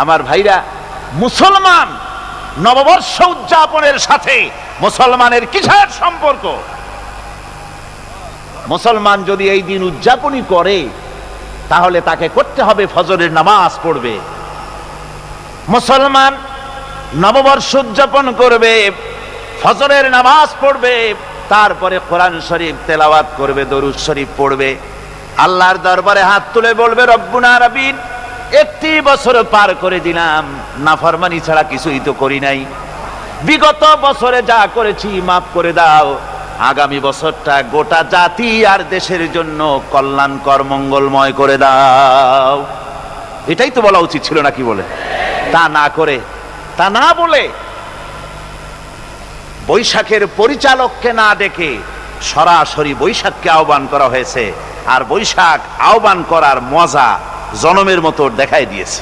আমার ভাইরা, মুসলমান নববর্ষ উদযাপনের সাথে মুসলমানের কিসের সম্পর্ক? মুসলমান যদি এই দিন উদযাপনই করে তাহলে তাকে করতে হবে ফজরের নামাজ পড়বে। মুসলমান নববর্ষ উদযাপন করবে, ফজরের নামাজ পড়বে, তারপরে কোরআন শরীফ তেলাওয়াত করবে, দরুদ শরীফ পড়বে, আল্লাহর দরবারে হাত তুলে বলবে, রব্বুনা রাব্বিন, একটি বছর পার করে দিলাম, নাফরমানি ছাড়া কিছুই তো করি নাই, বিগত বছরে যা করেছি মাফ করে দাও, আগামী বছরটা গোটা জাতি আর দেশের জন্য কল্যাণকর মঙ্গলময় করে দাও। এটাই তো বলা উচিত ছিল নাকি বলে? তা না করে, তা না বলে বৈশাখের পরিচালককে না ডেকে সরাসরি বৈশাখকে আহ্বান করা হয়েছে। আর বৈশাখ আহ্বান করার মজা জনমের মতো দেখাই দিয়েছে।